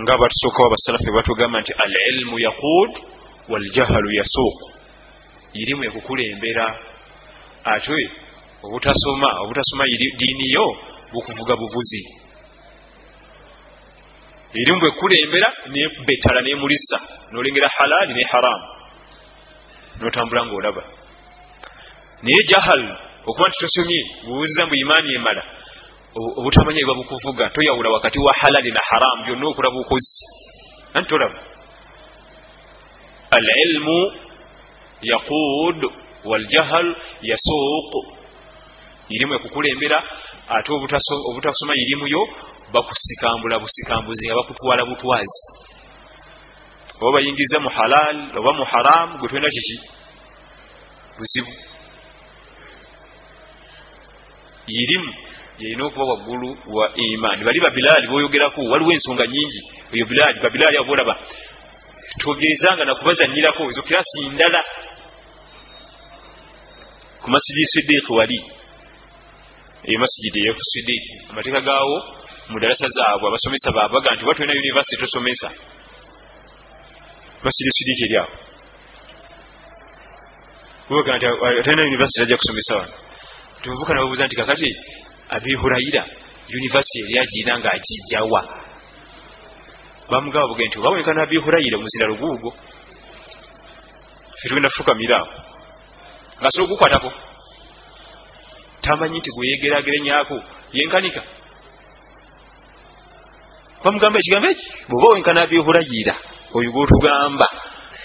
nga batusooka abasalafu batugamba nti al ilmu yaqud wal jahlu yasuq. Irimu ekukulembera ate obutasoma diini yo bukuvuga buvuzi. Irimu bwekulembera nebetala nemulisa nolengera halali ne haram notambula ngaolaba. Naye jahal okuba nti tosomye buwuziza mbu imaani emala obutamanya bwe bukuvuga toyawula wakati wa halali na haram byonna okulaba bukozi anti tolaba. al ilmu yaqud wal jahl yasuq. Irimu ekukulembera ate obutasoma irimu yo bakusikambula busikambuzi nga bakutwala butwazi. Oba bayingiza mu halal oba mu haram gwe twenda kiki buzibu. Irimu yalina okuba waggulu wa imaani. Bali babilaali boyogerako waliwo ensonga nyingi. Eyo babilaali abo olaba togezanga nakubazanyirako ezo kirasi ndala. Ku masjidi Siddiq wali eyo masjidi eyo ku Siddiq amateeka gaawo mu darasa zaabwe abasomesa baabaga nti watulina university tosomesa. Masjidi Siddiq eri awo babaga nti atalina university ajja kusomesa wano. Tuvuka nababuuza nti kakati Abi Huraira university eri agirina ng'agijjawa. Bamugamba buge nti oba wenkana Abi Huraira muzira luguugo ffe tugenda kufukamira awo ng'asobola okukwatako tamanyi nti gweyegeraagerenyaako yenkanika. Bamugamba ekigambo eki bw'oba wenkana Abi Huraira oyo gwotugamba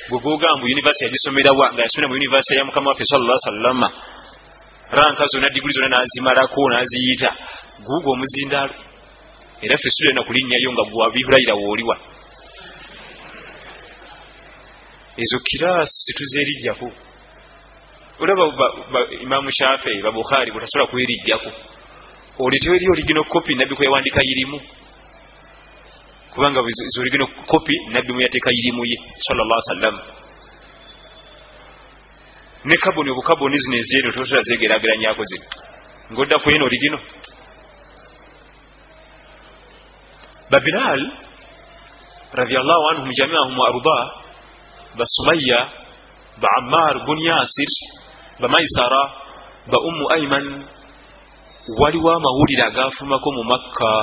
gwe gwogamba university yagisomerawa nga yasomera mu university ya Mukama waffe sallallahu alaihi wasallam ranka zonna diguli zonna nazimalako naziyita guugo omuzindaalo. Era ffe sula nakulinnyayo nga gwe Abi Huraira wooliwa. Ezo kirasi tuzeerijjako. Olaba Imamu Shafi'i ba Bukhari butasobola kwerijjako oletewo eri original copy nabbi kwewandika irimu kubanga zo original copy nabbi muyateeka irimu ye sallallahu alaihi wasallam. Ne kaboni obukaboni zino ezero tosobola zegeraageranyako zino ng'odda ku eno original. Babilal radiyallahu anhum jami'ahum wa arda ba Sumayya ba Ammar bun Yasir ba Maisara ba Ummu Ayman waliwo amawulire agaafumako mu Makka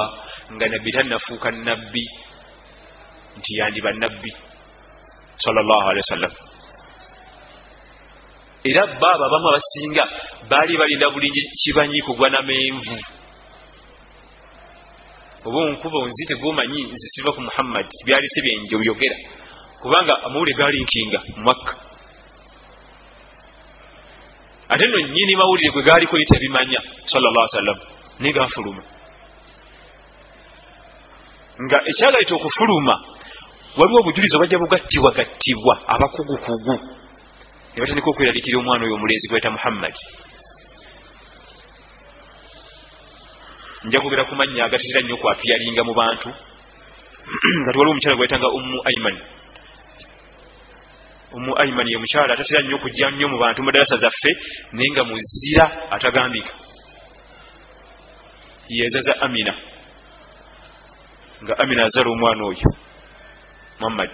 nga nabbi tannafuuka nabbi nti yandiba nabbi sallallahu alaihi wasallam. Era baba abamu abasinga baali balinda buli kibanyi kugwa n'amenvu. Oba onkuba onzite gwomanyi nze siva ku Muhammad byali si byenje oyogera kubanga amawulire gaali nkinga mu Makka. Ate nno nnyini mawulire gwe gaaliko ye tebimanya sallallahu alaihi wasallam naye gaafuluma. Nga ekyagaita okufuluma waliwo obujulizi obajja bugattibwa abakugukugu ne batandika okweraliikira omwana oyo omulenzi gweta Muhammad. Nja kwogera ku mannya agatetera nnyo kwapiyalinga mu bantu nga waliwo omukyala gwetanga Ummu Ayman. Ummu Ayman ye mukyala atatera nnyo okujja nnyo mu bantu mu darasa zaffe naye nga muzira atagambika. Yezaza Amina nga Amina azala omwana oyo Muhammad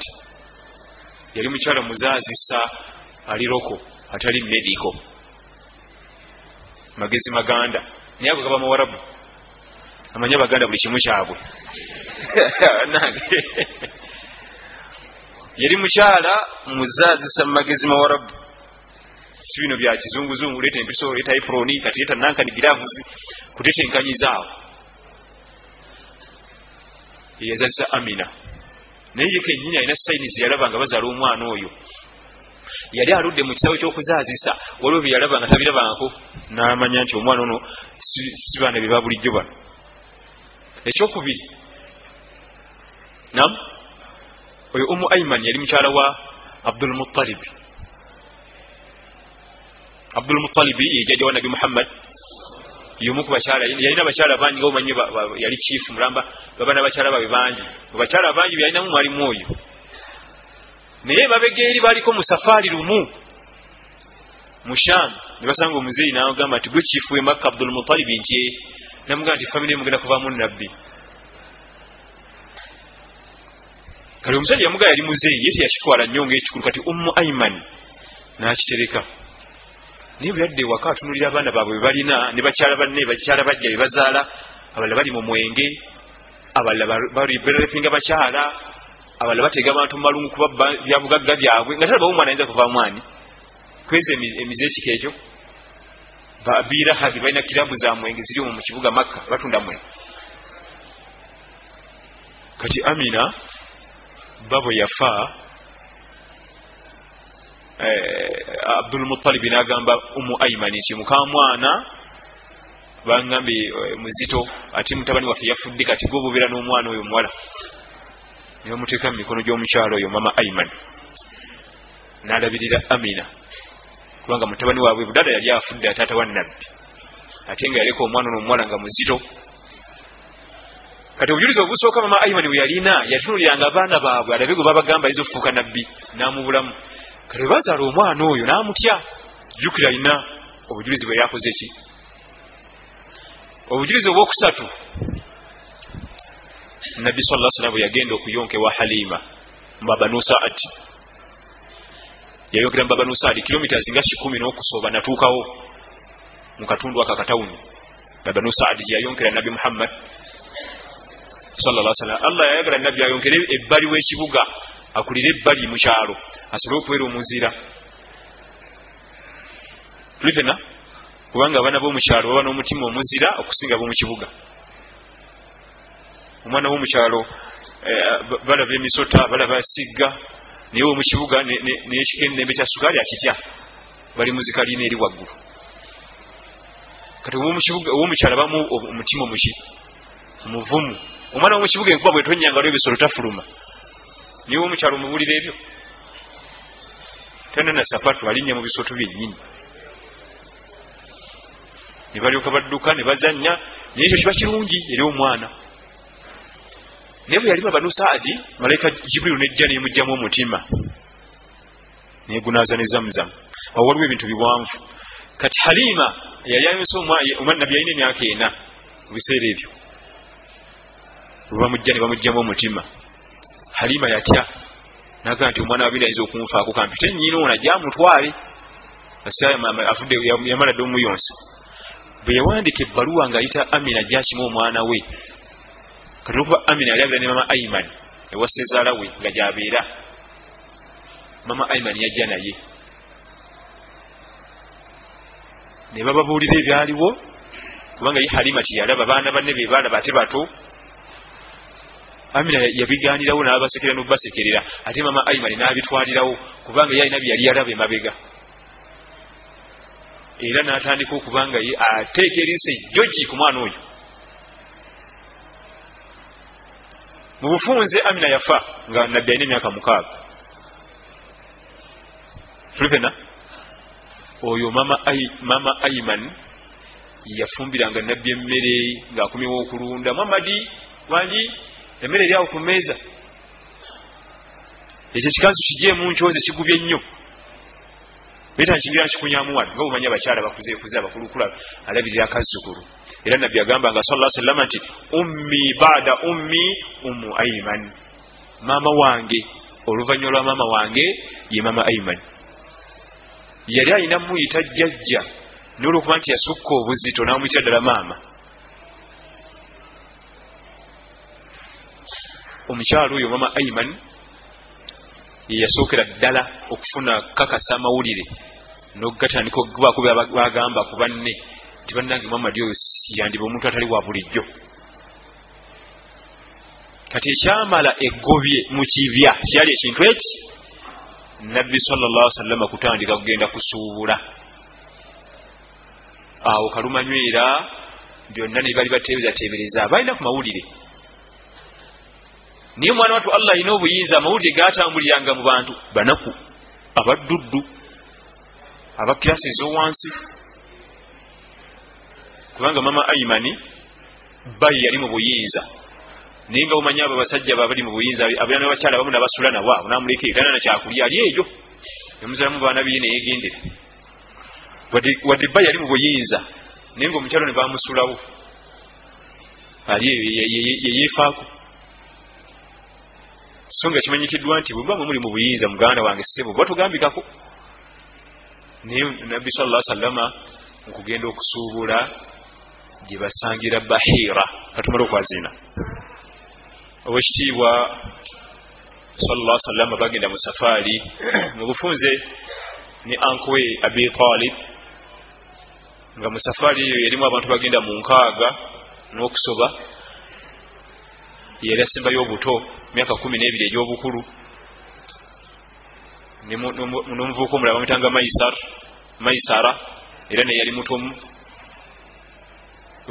yali mukyala muzaazisa aliroko atali medico magezi maganda naye ago gaba Muwarabu amanya baganda buli kimu kyabwe yali mukyala muzaazisa magezi Muwarabu si bino bya kizunguzungu leeta empiso leeta iproni kati leeta nankani giravuzi kutetenkanyizaawo. Yezaza Amina naye ye kennyini alina sayinizi yalaba nga bazaala omwana oyo yali aludde mu kisawo ky'okuzaazisa waliwo bye yalaba nga tabirabangako n'amanya nti omwana ono si baana bye babulijjo bano. Ekyokubiri nam oyo Ummu Ayman yali mukyala wa Abdul Muttalib. Abdul Muttalib ye jjajja wa Nabi Muhammad yomu ku bakyala yalina bakyala bangi nga omanyi yali chief mulamba babana bakyala babe bangi mu bakyala bangi byalinamu mwalimu oyo naye babegeeri baliko mu safari lumu mu Sham ne basanga omuzeeyi n'agamba nti gwe chief we Makka Abdul Muttalib nti namugamba nti family mugenda kuvaamu nabbi kale omusajja yamugaya yali muzeeyi yesi yakitwala nnyo ng'ekikulu kati Ayman n'akitereka naye bwe yadde ewaka atunulira abaana baabwe bwe balina ne bakyala banne bakyala bajja be bazaala abalala bali mu mwenge abalala barepinga bakyala abalala batega abantu mu malungu kuba byabugagga byabwe nga talabawo omwana ayinza kuva mwani kwezi emize ekika ekyo birahabi balina kirabu za mwenge ziri mu kibuga Makka batunda mwenge. Kati Amina babo yafa Abdul Muttalib n'agamba Ayman nti mukamwana bangambe muzito ati mutabani waffe yafudde kati gwe obubeera n'omwana oyo muwala ne bamuteeka mu mikono gy'omukyalo oyo mama Ayman n'alabirira Amina kubanga mutabani waabwe budada yali afudde ataata wa nabbi ate nga yaleka omwana n'omuwala nga muzito. Kati obujulizi obusooka mama Ayman bwe yalina yatunuliranga abaana baabwe alabe gwe babagamba ayinza okufuuka nabbi n'amubulamu. Kale bazaala omwana oyo n'amutya. Jjukira alina obujulizi bwe yakoze ki. Obujulizi obwokusatu Nabbi sallallahu alaihi wasallam yagenda okuyonka ewa Halima Banu Sa'ad. Yayogera Banu Sa'ad kilomita zinga 10 n'okusoba natuukawo mu katundu aka katawuni. Banu Sa'ad yayonkera Nabbi Muhammad sallallahu alaihi wasallam. Allah yayagala Nabbi ayonkere ebbali w'ekibuga akulire ebbali mu kyalo asobole okubeera omuzira. Tulifena kubanga abaana b'omu kyalo baba n'omutima omuzira okusinga b'omu kibuga. Omwana w'omu kyalo balaba emisota balaba sigga naye w'omu kibuga n'ekikennembe kya sukaali akitya bali muzika liina eri waggulu. Kati ow'omu kyalo abamu omutima omuki omuvumu. Omwana w'omu kibuga enkuba bwe tonnyanga lwe bisolo tafuluma niwe omukyalo omubulira ebyo tena na sapatu alinnya mu bisoto byennyini ne balyoka badduka ne bazannya naye ekyo kiba kirungi eri omwana. Naye bwe yalima Banu Saadi malayika Jibrilu nejja nemugjamu omutima negunaaza ne Zamzam. Awo waliwo ebintu biwanvu. Kati Halima yali ayonsa omwana Nabbi yalina emyaka 4 mu biseera ebyo bwe bamujja ne bamugjamu omutima. Halima yatya naga nti omwana wabiri ayinza okunfaako kampite nnyina ono ajja amutwale afudde yamala dde omuyonsa. Bwe yawandika ebbaluwa ng'ayita Amina gy'akima omwana we kati okuba Amina yali abira ne mama Ayman ewa ssezaala we nga gy'abeera. Mama Ayman yajja naye ne bababuulira ebyaliwo kubanga ye Halima tiyalaba baana banne be baalaba ate bato. Amina yabigaanirawo n'abasekera n'obasekerera ate mama Ayman n'abitwalirawo kubanga ye alina bye yali yalaba emabega. Era n'atandika okubanga ye ateeka eriisa ejjogi ku mwana oyo. Mu bufunze Amina yafa nga Nabbi alina emyaka 6. Tulifena oyo mama Ayman yafumbiranga Nabbi emmere ng'akumyewo okulunda. Muhammadi wangi emmere eri awo ku mmeeza. Ekyo kikanzu kijeemu nkyoze kigubye nnyo. Beta nkingira nkikunyamu wano nga omanyi abakyala bakuzeekuze abakulukula alabirira akazzukulu. Era Nabbi agamba nga sallallahu alaihi wasallam nti ummi baada ummi Ummu Ayman. Maama wange oluvannyuma lwa maama wange ye mama Ayman. Yali alina muyita jjajja n'olwokuba nti yasukka obuzito n'amuyita ddala maama. Omukyalo oyo mama Ayman ye yasookera ddala okufuna kakasa amawulire n'ogatandika okubaako bagamba ku banne nti bannange Muhammad oyo yandiba omuntu atali wa bulijjo. Kati ekyamala eggobye mu kibya kyali ekintu eki Nabbi sallallahu alaihi wasallam kutandika kugenda kusuubula. Awo kalumanywera byonna ne bali bateebereza balina ku mawulire. Niye mwana watu Allah alina obuyinza amawulire gatambuliranga mu bantu banaku abadduddu abakirasi ez'owansi. Kubanga mama Aymani bayi yali mu buyinza naye nga omanyi abo abasajja babali mu buyinza abaana b'abakyala abamu n'abasula nabo abo n'amuleka ekitanda na kyakulya ali eyo yamuzalamu baana biye ne yeegendera. Wadde bayi yali mu buyinza naye ng'omukyalo ne bamusulawo ali eyo yeyeefaako. songa kimanyikiddwa nti bwe muba muli mu buyinza muganda wange ssebo batugambikako naye nabbi sallallahu alaihi wasallama okugenda okusuubula gye basangira Bahira katumala okwazina owekitiibwa sallallahu alaihi wasallama bagenda mu safaari mu bufunze ne ankwe Abi Talib nga mu safaari eyo yalimu abantu bagenda mu 6 n'okusoba yali asembayo obuto myaka 12 egy'obukulu n'omuvubuka omulala bamutanga Maisara era naye yali mutomu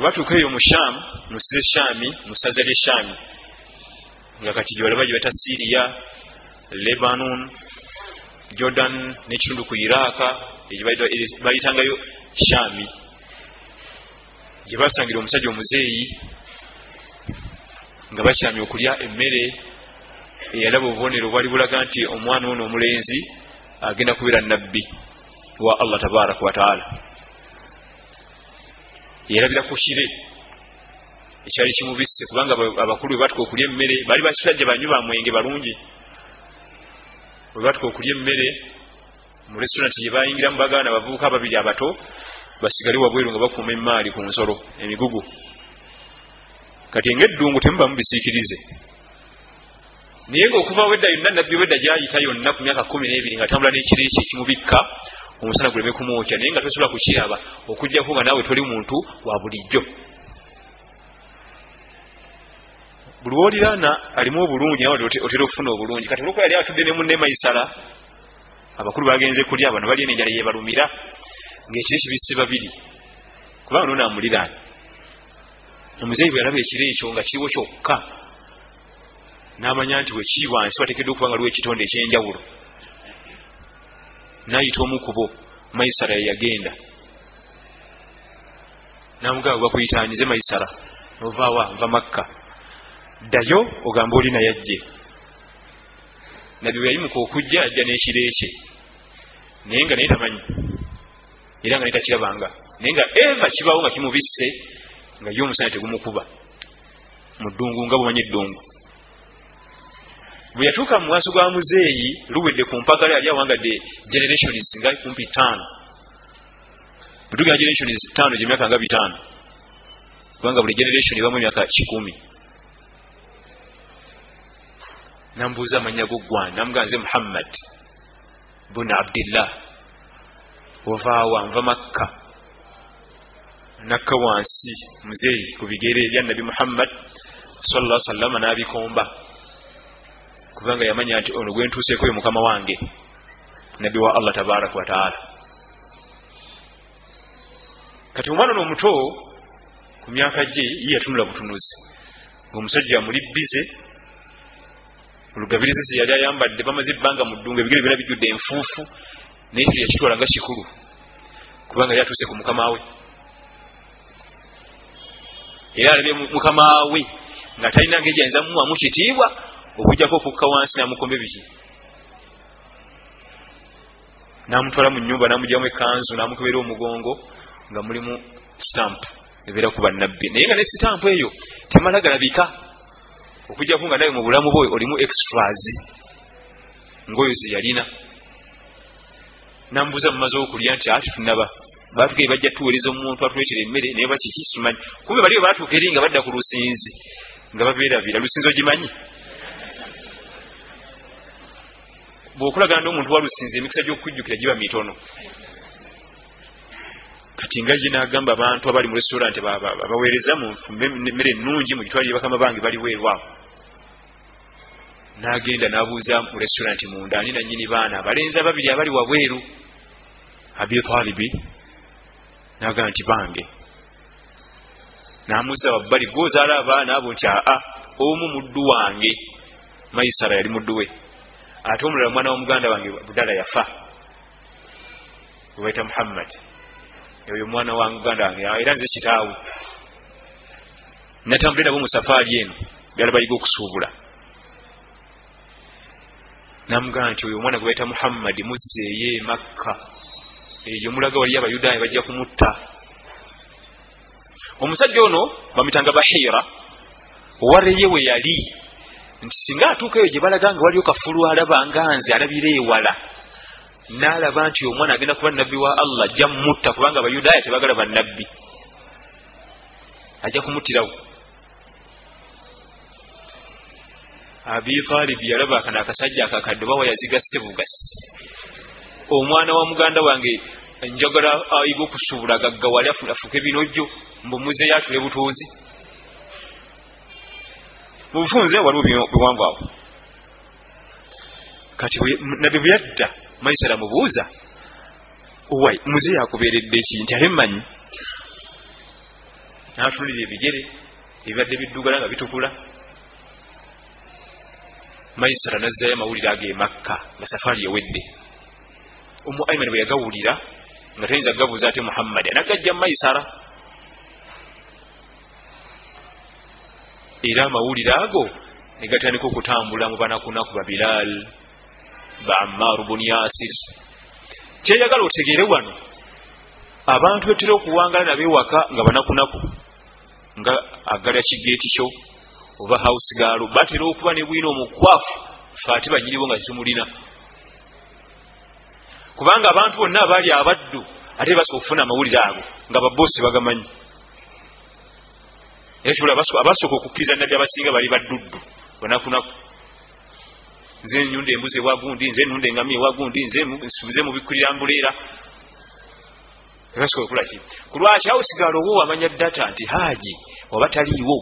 batuuka eyo mu Sham musize Shami mu ssaza lye Shami nga kati gye balaba gye bata Syria, Lebanon, Jordan n'ekitundu ku Iraq egye bayitangayo Shami gye basangira omusajja omuzeeyi nga bakyamya okulya emmere eyalaba obubonero bwali bulaga nti omwana ono omulenzi agenda kubeera nabbi wa Allah tabaraka wa taala. Yerabira ku kire ekyali kimubisse kubanga abakulu bwe batuka okulya emmere bali basajja banywa mwenge balungi bwe batuka okulya emmere mu restaurant gye bayingira mu bagaana bavubuka babiri abato basigale wabweru nga bakuuma emaali ku nsolo emigugu kati ng'eddungu temuba mubisiikirize naye ng'okuva wedda yonna nabbi wedda gyayita yonna ku myaka 12 nga tambula n'ekire ekyo ekimubikka omusana guleme kumwokya naye nga tosobola kukiraba okujjako nga naawe toli muntu wa bulijjo buli wooliraana alimu obulungi nawe otera okufuna obulungi kati olwokuba yali atudde ne munne Maisara abakulu bagenze kulya bano bali n'enjala yebalumira ng'ekire kibisse babiri kubanga noona amuliraana omuzeeyi bwe yalaba ekire ekyo nga kiriwo kyokka n'amanya nti we kiri wansi wateekeddwa okuba nga liwo ekitonde ekyenjawulo n'ayita omu ku bo Maisara yeyagenda n'amugamba bakuyitaanyize Maisara novaawa nva Makka ddayo ogamba oli naye ajje nabbi bwe yayimuka okujja ajja n'ekire ekye naye nga naye tamanyi era nga naye takirabanga naye nga eva kibaawo nga kimubisse nga ye omusana tegumukuba mu ddungu nga bumanyi eddungu bwe yatuuka mu maaso ga muzeeyi luwedde ku mpagala yali awangadde generations nga kumpi 5 butugera generations 5 gy'emyaka nga 5 kubanga buli generation ebamu emyaka 10 nambuuza amannya go ggwani namuganze Muhammad bun Abdillah ovaawa nva Makka nakka wansi muzeeyi ku bigere bya Nabi Muhammad sallallahu alaihi wasallam n'abikomba kubanga yamanya nti ono gwe ntuuseeko ye mukama wange nabbi wa Allah tabaraka wa taala. Kati omwana ono omuto ku myaka gye yatunula butunuzi ng'omusajja muli bize olugabirizi ze yali ayambadde bamaze ebbanga mu ddungu ebigere byonna bijjudde enfuufu naye ekyo yakitwala nga kikulu kubanga yali atuuse ku mukama we era alabye mukama we nga talina ngeri ayinza mumuwamu kitiibwa okujjako okukka wansi n'amukomba ebiki n'amutwala mu nnyumba n'amugyamu ekkanzu n'amukebera omugongo nga mulimu stamp ebeera ku bannabbi naye nga ne stamp eyo temala galabika okujjako nga nawe mu bulamu bwe olimu extras ng'oyo ze yalina. N'amubuuza mu maze okulya nti ati tunaba baatuke bajja tuweereza omuntu atuleetera emmere naye bakiki simanyi kumbe baliyo baatuuka eri nga badda ku lusinzi nga babeerabira lusinzi ogimanyi bw'okulagana n'omuntu wa lusinzi emikisa gy'okujjukira giba mitono. Kati nga ye n'agamba abantu abali mu restaurant babaweereza mu emmere ennungi mu gitwalire bakama bange bali weerwawo n'agenda n'abuuza mu restaurant munda ani nannyini baana abalenzi ababiri abali wabweru Abi Talibi n'agamba nti bange n'amuzza wabbali gwozaala abaana abo nti aa omu muddu wange Maisara yali muddu we ate omulala mwana w'omuganda wange Budala yafa webayita Muhammad oyo mwana wa muganda wange era nze kitaawe natambule nabo mu safaari eno byala bayiga okusuubula namugamba nti oyo omwana gwe bayita Muhammad muzzeeye Makka eyo mulaga wali abayudaaya bajja kumutta. Omusajja ono bamitanga Bahira owareye we yali nti singa atuuka eyo gye balaga nga waliyo kafulu alaba nga nze alabira ewala n'alaba nti omwana agenda kuba nabbi wa Allah ajja mutta kubanga abayudaaya tebagala bannabbi ajja kumuttirawo. Abi Talib yalaba kana akasajja akakadde bawa yazigasse bugasi omwana wa muganda wange njagala ayiga okusuubula gaggawale afuke binojjo mbumuze yatule butuuzi mu bufunze waliwo biwanvu awo. Kati nabbi bwe yadda Maisara mubuuza owai muze yakubeeredde ki nti ate mmanyi n'atunulira ebigere ebibadde biddugala nga bitukula. Maisara nazzayo amawulire age Makka nga safaari yewedde. Ummu Ayman bwe yagawulira nga tayinza gabuuza ate Muhammad anagajja Maisara era amawulire ago ne gatandika okutambula mu banakunaku ba Bilal ba Ammar ibn Yasir. Kyeyagala otegeere wano abantu betera okuwangala nabewaka nga banakunaku nga agala kigeeti kyo oba house girl batera okuba ne bwino omukwafu faati banyiriwo nga kimulina kubanga abantu bonna abaali abaddu ate basobola okufuna amawulire ago nga baboosi bagamanyi. Abasooka okukkiriza nabbi abasinga bali badduddu banakunaku. Nze nyunda embuzi ewagundi, nze nunda engamya ewagundi, nze mubikulira mbuleera. Ebasooka okulaki kulwaki awo sigala owo amanya data nti Haji oba taliiwo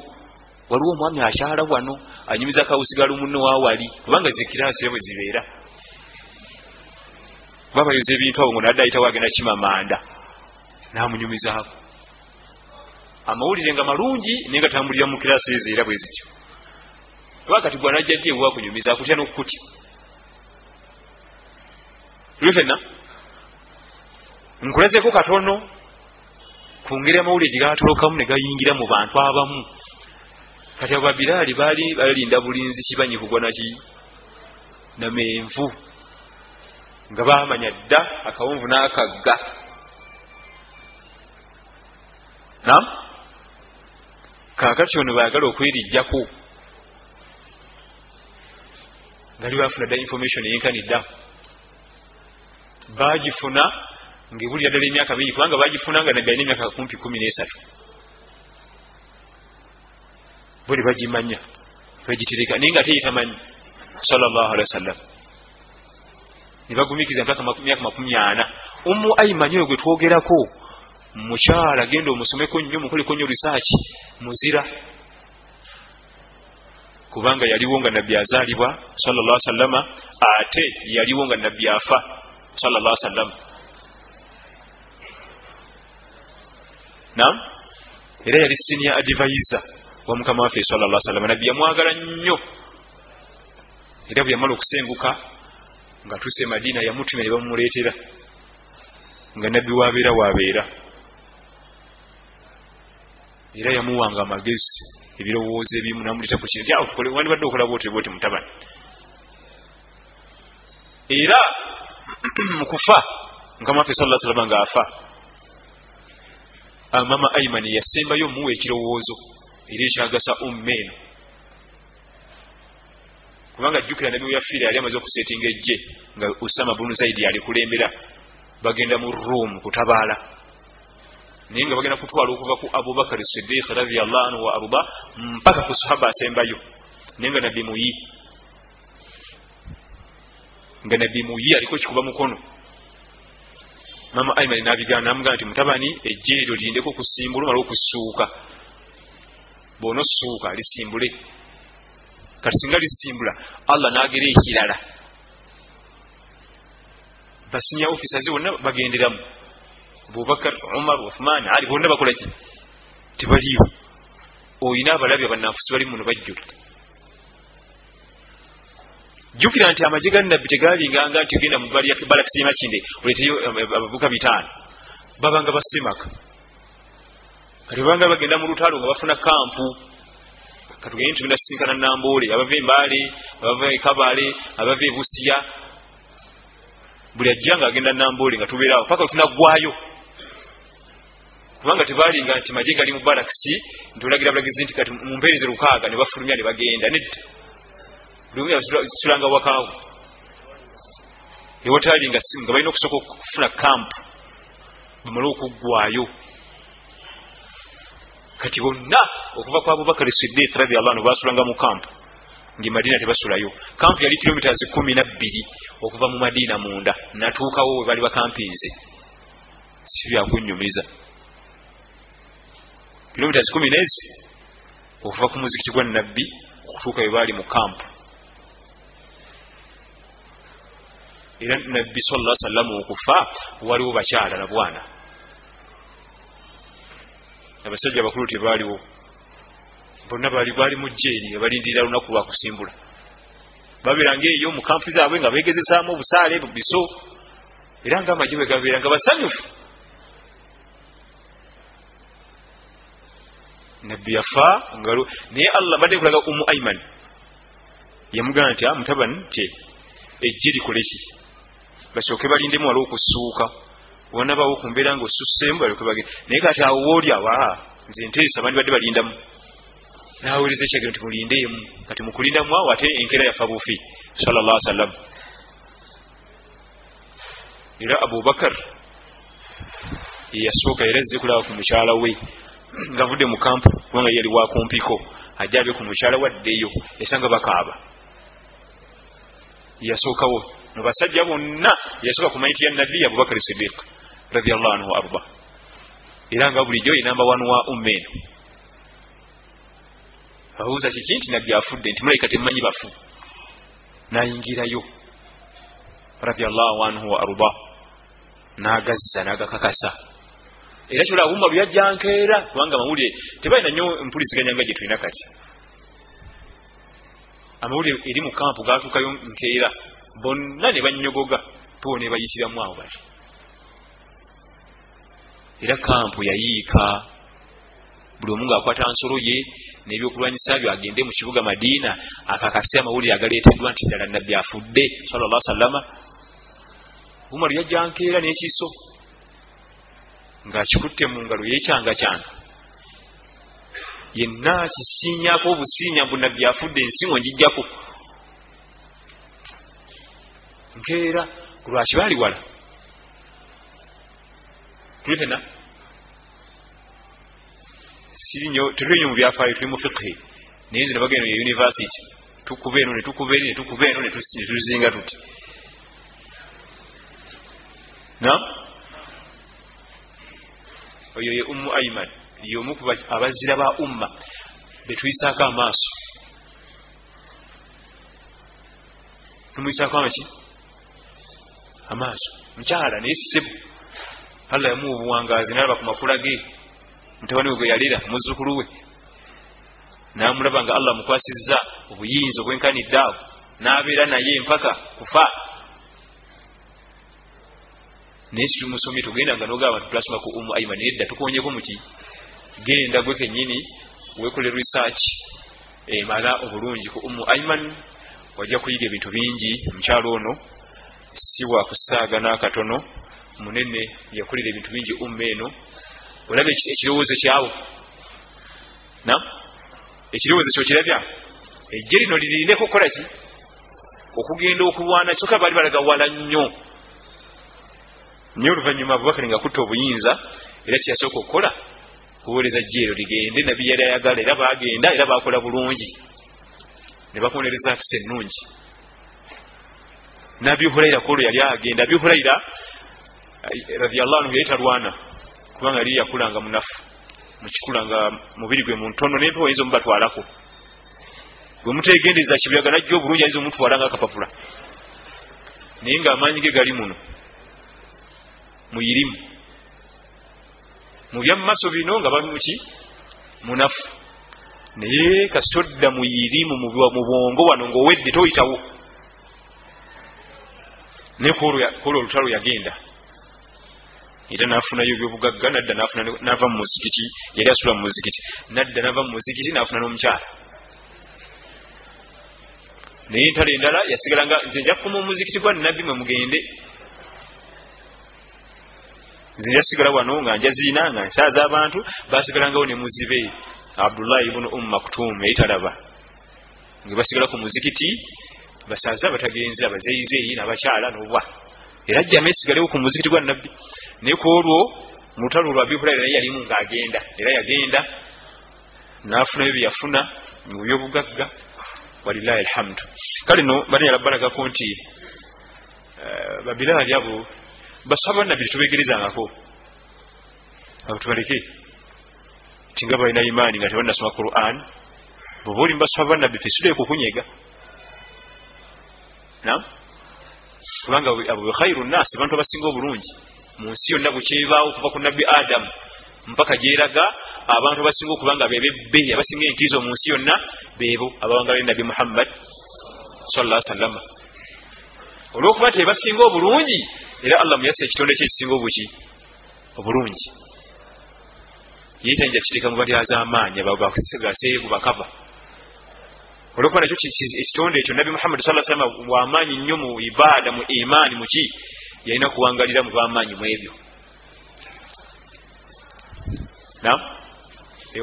waliwo omwami akyala wano anyumiza kawusigalo munno waawali kubanga zekiraasi bwe zibeera babayoza ebintu awo ng'onadde ayitawo agenda kima manda n'amunyumizaako. Amawulire nga malungi naye nga tambulira mu kiraasi ezo era bwe zityo. Wakati gwe anajja ddi ewa kunyumiza akutya n'okukutya. Tuli ffenna nkulazeko katono ku ngeri amawulire gye gaatolokamu ne gayingira mu bantu abamu. Kati abo Bilali baali balinda bulinzi kibanyi kugwa naki namenvu nga baamanya dda akawunvu n'akagga. Naam kaakati ono baagala okwerijjako ngali bafuna dda information yenkanidda baagifuna ng'ebulira ddala emyaka 2 kubanga baagifuna nga nabbi alina emyaka kumpi 13 bwe bagimanya bagitereka naye nga teyitamanyi sallallahu alaihi wasallam ne bagumikiza mpaka myaka 40. Ummu Ayman oyo gwe twogerako mukyala genda omusomeko nnyo mukoleko nnyo research muzira kubanga yaliwo nga nabbi azaalibwa sallallahu alaihi wasallam ate yaliwo nga nabbi afa sallallahu alaihi wasallam. Naam era yali senior advisor wa mukama waffe sallallahu alaihi wasallam. Nabbi yamwagala nnyo era bwe yamala okusenguka nga tuse Madina yamutumya ne bamumuleetera nga nabbi wabeera era yamuwanga amagezi ebirowoozo ebimu namuleta ku kintu awo tukole wandibadde okola bwoti mutabani. Era mu kufa mukama waffe sallallahu alaihi wasallam ng'afa Mama Ayman yasembayo muwe ekirowoozo era ekyagasa eno kubanga jjukira nabbi yafiira yali amaze okusetinga ejje nga Usama bin Zaid yali kulembera bagenda mu Rum kutabaala naye nga bagenda kutwala okuva ku Abubakar Siddiq radhiyallahu anhu wa arda mpaka ku sahaba asembayo naye nga nabbi muyi aliko kikuba mukono. Mama Ayman n'abigaana n'amugamba nti mutabani ejje eryo lindeko kusimbula omala okusuuka bw'onosuuka lisimbule kati singa lisimbula Allah n'agera ekirala basinya officers bonna bagenderamu Abubakar Umar Uthman Ali bonna bakola ki tebaliiwo oyina abalabi abannafusi bali muno bajjula. Jjukira nti amagye ga nabbi tegalinganga nti ogenda mu bbali ya balakisi Makinde oleeteyo abavuka 5 babanga basemaka kati babanga bagenda mu lutalo nga bafuna kampu katugende tugenda sisinkana Namboole abava Embaale abava Kabale abava Busiya buli ajja nga agenda Namboole nga tubeerawo paka tunaggwayo kubanga tebalinga nti magye gali mu balakisi ntolagira bulagizi nti kati mumpeereze 6 ne bafulumya ne bagenda nedda buli yasulanga wakaawo ewotali nga balina okusooka okufuna kampu bamale okuggwayo. Kati bonna okuva ku Abubakar Siddiq radiyallahu anhu basulanga mu kampu ngi Madina tebasulayo. Kampu yali kilometers 12 okuva mu Madina munda natuukawo we bali bakampinze. Si byakunnyumiza. Kilometers 10 okuva ku muzikiti gwa Nabbi okutuuka we bali mu kampu. Era Nabbi sallallahu alaihi wasallam okufa waliwo bakyala na bwana. Abasajja bakulu tebaaliwo. Bonna bali mu jjeeri abalindira lunaku lwa kusimbula. Babeeranga eyo mu kampu zaabwe nga beegezesaamu obusaale bubiso. Era nga amagye bwe gabeera nga basanyufu. Nabbi yafa ngalo naye Allah badde kulaga Ayman. Yamugamba nti mutabani nti ejje likoleki. Basooke balindemu waliwo okusuuka. Wanabaawo ku mbeera ng'osusseemu balyoke bagende. Naye kati awo wooli awa nze nteesa bandi badde balindamu. Naweereza ekyagiro nti mulindeemu. Kati mukulindamu awo ate enkeera yafa bufi sallallahu alaihi wasallam. Era Abubakar yasooka era azze kulaba ku mukyala we ngavudde mu kampu kubanga yali wakumpiko ajjabe ku mukyala waddeyo esanga bakaaba. Yasookawo mu basajja bonna yasooka ku mayiti ya Nabbi Abubakar Siddiq radiyallahu anhu arba. Era nga bulijjo ye namba 1 wa ummeno. Abuuza kiki nti Nabbi afudde nti mulayika temmanyi bafu. Nayingirayo radiyallahu anhu arba. N'agazza n'agakakasa. Era kyola Umar yajja nkeera kubanga amawulire tebalina nnyo mpuliziganya nga gye tulina kati. Amawulire eri mu kampu gaatuukayo nkeera bonna ne bannyogoga tuwo ne bayitiramu awo bali. Era kampu yayiika buli omu ng'akwata nsolo ye n'ebyokulwanyisa byo agende mu kibuga Madiina akakase amawulire agaleeteddwa nti ddala Nabbi afudde sallallahu alaihi wasallam. Umar yajja nkeera n'ekiso ng'akikutte mu ngalo yeekyanga yenna kisiinyaako obusiinya mbu Nabbi afudde ensingo njijjako. Nkeera ku lwaki baali wala tuli fenna siri nnyo tetuli nnyo mu byafaayo tuli mu fiqhi naye nze ne bagenda ye university tukuba eno ne tukuba eri ne tukuba eno ne tuzinga tuti oyo ye Ayman y'omu ku abazira ba umma betuyisaako amaaso. Tumuyisaako amaki amaaso mukyala naye ssebo Allah yamuwa obuwangaazi n'alaba ku makula ge mutabani we gwe yalira muzzukulu we n'amulaba nga Allah mukwasizza obuyinza obwenkanidde awo n'abeera naye mpaka kufa. Naye situmusomye tugendanga n'ogamba tutasoma ku Ayman edda tukonyeko muki genda gwe kennyini weekole research emala obulungi ku Ayman wajja kuyiga ebintu bingi. Mukyalo ono si wa kusaaga n'akatono munene yakolera ebintu bingi eno. Olaba ekirowoozo kyawo ekirowoozo kyo kirabya ejje lino lirindeko okukola ki okugenda okulwana kyokka baali balaga wala nnyo oluvannyuma Abubakar nga kutta obuyinza era kyeyasooka okukola kuweereza jjeero ligende. Nabbi yali ayagala era baagenda era baakola bulungi ne bakonereza akisa ennungi. Nabbi Hurayra kolo yali agenda. Abi Hurayra radiyallahu anhu yali talwana kubanga yali yakulanga munafu mukikulanga mubiri gwe mu ntono n'empewo oyinza omubatwalako gwe mutegendeza kibuyaga najja obulungi ayinza omutwala nga akapapula naye ng'amaanyi ge gali muno muyirimu mu byamumaaso bino nga bali muki munafu naye kasitodda muyirimu mu bwongo wano ng'owedde toyitawo. Naye kwolwo olutalo yagenda era nafunayo ebyobugagga nadda nava mu muzikiti yali asula mu muzikiti nadda nava mu muzikiti nafuna n'omukyala. Naye entalo endala yasigala nga nze nja kukuma omuzikiti gwa Nabbi mwe mugende nze njasigala wano nga njaziina nga nsaaza abantu basigalangawo ne muzibe Abdullah ibn Maktum eyitalaba nga basigala ku muzikiti basaza batagenze abazeyizeeyi n'abakyala n'obwa era ajja ameesigalewo ku muzikiti gwa nabbi naye ku olwo mu lutalo lwa Abi Hurayra naye yalimu ng'agenda era yagenda n'afunayo bye yafuna mu byobugagga walillahi alhamdu. Kale no bali yalabalagako nti babilaali abo basaba nabbi tubegerezangako abo tubaleke tinga balina imaani nga tebannasoma Quran bwoba oli mbasaba nabbi fesudde kukunyega kubanga abo khairu nnaasi bantu abasinga obulungi mu nsi yonna bukyebaawo kuva ku nabbi Adamu mpaka gyeraga abantu abasinga okubanga bebebbe abasinga enkirizo mu nsi yonna beebo abawangala nabbi Muhammad sallallahu alaihi wasallam olwokuba tebasinga obulungi era Allah muyasa ekitonde kyekisinga obulungi yetanja kiteeka mu balyaza amaanyi abagaseebu bakaba olwokuba nakyo ekitonde ekyo nabbi Muhammad sallallahu alaihi wasallam wamaanyi nnyo mu ibaada mu imaani muki yalina kuwangalira mu bamaanyi mu ebyo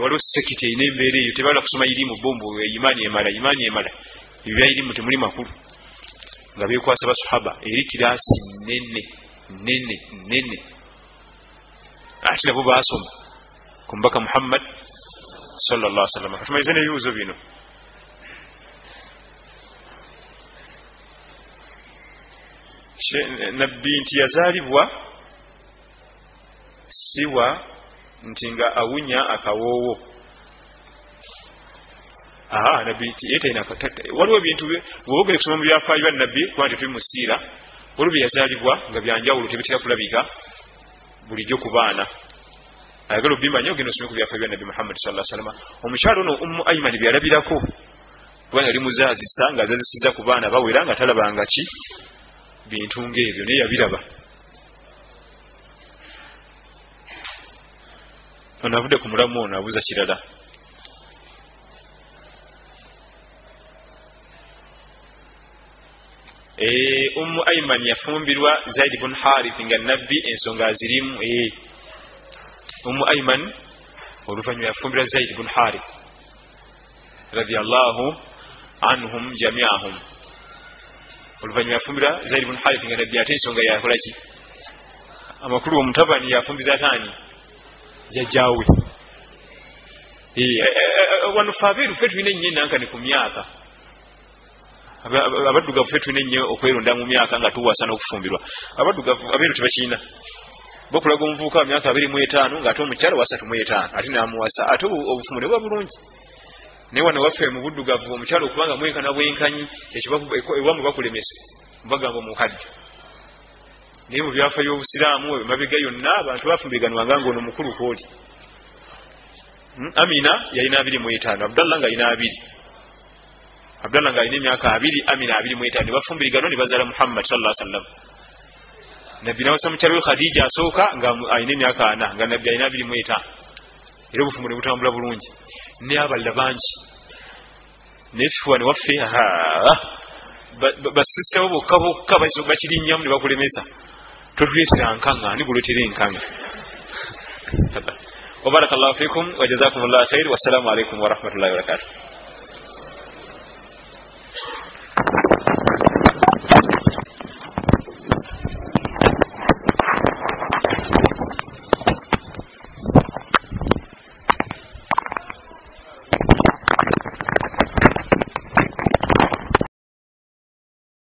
waliwo sekiti erina embeera eyo tebala kusoma irimu bombo imaani emala ebyo byayirimu temuli makulu nga beekwasa basahaba eri kiraasi nene ate nabo baasoma ku mbaka Muhammad sallallahu alaihi wasallam. Katumalize n'ebibuuzo bino. Nabbi nti yazaalibwa siwa nti nga awunya akawoowo. Nabbi nti yetalina waliwo ebintu bw'ogenda kusoma mu byafaayo bya nabbi kuba nti tuli mu siira waliwo bye yazaalibwa nga byanjawulo tebitera kulabika bulijjo ku baana ayagala obimanya ogenda osome ku byafaayo bya nabbi Muhammad sallallahu alaihi wasallam. Omukyalo ono Ummu Ayman byalabirako kubanga yali muzaazisa ng'azaazisiza ku baana bawera nga talabanga ki bintu ng'ebyo naye yabiraba. Ono avudde ku mulamu ono abuuza kirala. Ummu Ayman yafumbirwa Zaid ibn Harith nga nabbi ensonga azirimu. Ummu Ayman oluvannyuma yafumbirwa Zaid ibn Harith radiyallahu anhum jami'ahum. Oluvannyuma yafumbirwa Zaid ibn Harith nga nabbi ate ensonga yakola ki? Amakulu omutabani yafumbiza taani jajjaawe. Wano faabeeru ffe tulina ennyo enankani ku myaka abaddugavu ffe tulina ennyo okweronda mu myaka nga tuwasa n'okufumbirwa. Abaddugavu abeeru tebakiina bokulaga omuvubuka wa myaka 25 ng'ate omukyala wa 35 ate n'amuwasa ate obufumu ne buba bulungi. Naye wano waffe mu buddugavu omukyala okubanga mwenkana bwenkanyi ewamu bakulemese bagamba omukadde. Naye mu byafaayo by'obusiraamu emabega yonna abantu bafumbiriganwanga ng'ono mukulu kwoli. Amina yalina 25 Abdallah nga alina 2. Abdallah nga alina emyaka 2 Amina 25 ne bafumbirigano ne bazaala Muhammad sallallahu alaihi wasallam. Nabbi nawasa mukyala we Khadija asooka nga alina emyaka 4 nga nabbi alina 25 era obufumu ne butambula bulungi. Ne abalala bangi nefifuwa ne waffe basisitawo bokka bakirinyamu ne bakulemesa totuleetera nkanga ni guleetera enkanga. Wa barakallahu fikum wa jazakumullahu khair wa assalamu alaikum wa rahmatullahi wa barakatuh.